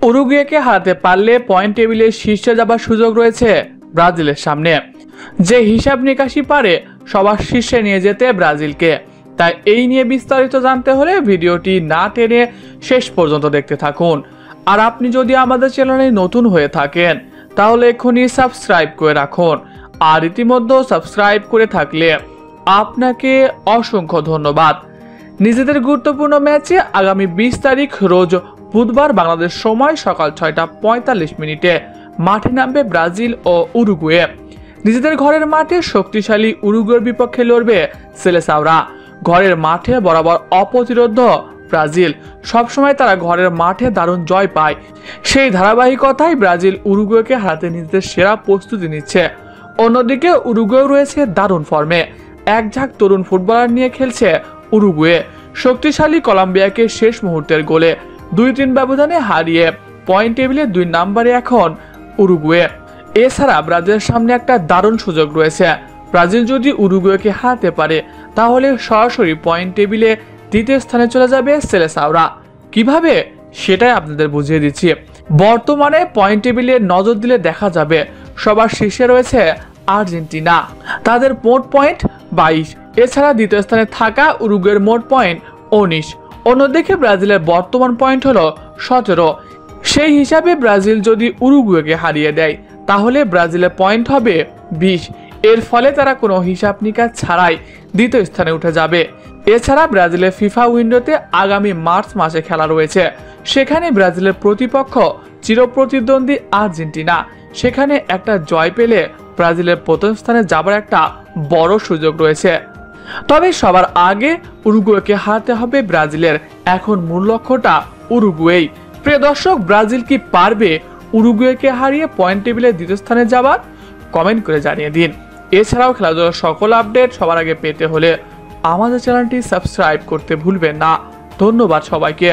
উরুগুয়েকে হারাতে পারলে পয়েন্ট টেবিলের শীর্ষে যাবার সুযোগ রয়েছে ব্রাজিলের সামনে, যে হিসাব নিকাশি পারে সবার শীর্ষে নিয়ে যেতে ব্রাজিলকে। তাই এই নিয়ে বিস্তারিত জানতে হলে ভিডিওটি না টেনে শেষ পর্যন্ত দেখতে থাকুন। আর আপনি যদি আমাদের চ্যানেলে নতুন হয়ে থাকেন তাহলে এখনই সাবস্ক্রাইব করে রাখুন। আর ইতিমধ্যে সাবস্ক্রাইব করে থাকলে আপনাকে অসংখ্য ধন্যবাদ। নিজেদের গুরুত্বপূর্ণ ম্যাচে আগামী 20 তারিখ রোজ বুধবার বাংলাদেশ সময় সকাল 6:45 মাঠে নামবে ব্রাজিল ও উরুগুয়ে। নিজেদের ঘরের মাঠে শক্তিশালী উরুগুয়ের বিপক্ষে লড়বে সেলেসাওরা। ঘরের মাঠে বরাবর অপ্রতিরোধ ব্রাজিল, সবসময় তারা ঘরের মাঠে দারুণ জয় পায়। সেই ধারাবাহিকতায় ব্রাজিল উরুগুয়েকে হারাতে নিজেদের সেরা প্রস্তুতি নিচ্ছে। অন্যদিকে উরুগুয়ে রয়েছে দারুণ ফর্মে, এক ঝাঁক তরুণ ফুটবলার নিয়ে খেলছে উরুগুয়ে। শক্তিশালী কলম্বিয়াকে শেষ মুহূর্তের গোলে 2-3 ব্যবধানে হারিয়ে পয়েন্ট টেবিলে 2 নম্বরে এখন উরুগুয়ে। এছাড়া ব্রাজিলের সামনে একটা দারুণ সুযোগ রয়েছে। ব্রাজিল যদি উরুগুয়েকে হারাতে পারে তাহলে সরাসরি পয়েন্ট টেবিলে 2য় স্থানে চলে যাবে সেলেসাওরা। কিভাবে সেটাই আপনাদের বুঝিয়ে দিচ্ছি। বর্তমানে পয়েন্ট টেবিলে নজর দিলে দেখা যাবে সবার শীর্ষে রয়েছে আর্জেন্টিনা, তাদের মোট পয়েন্ট 22। এছাড়া 2য় স্থানে থাকা উরুগুয়ের মোট পয়েন্ট 19। অন্যদিকে ব্রাজিলের বর্তমান পয়েন্ট হলো 17। সেই হিসাবে ব্রাজিল যদি উরুগুয়েকে হারিয়ে দেয় তাহলে ব্রাজিলের পয়েন্ট হবে 20। এর ফলে তারা কোনো হিসাব নিকাশ ছাড়াই 2য় স্থানে উঠে যাবে। এছাড়া ব্রাজিলের ফিফা উইন্ডোতে আগামী মার্চ মাসে খেলা রয়েছে। সেখানে ব্রাজিলের প্রতিপক্ষ চিরপ্রতিদ্বন্দ্বী আর্জেন্টিনা। সেখানে একটা জয় পেলে ব্রাজিলের প্রথম স্থানে যাবার একটা বড় সুযোগ রয়েছে। তবে সবার আগে উরুগুয়েকে হারাতে হবে ব্রাজিলের। এখন মূল লক্ষ্যটা উরুগুয়েই। প্রিয় দর্শক, ব্রাজিল কি পারবে উরুগুয়েকে হারিয়ে পয়েন্ট টেবিলে 2য় স্থানে যাবার? কমেন্ট করে জানিয়ে দিন। এছাড়াও খেলাধুলার সকল আপডেট সবার আগে পেতে হলে আমাদের চ্যানেলটি সাবস্ক্রাইব করতে ভুলবেন না। ধন্যবাদ সবাইকে।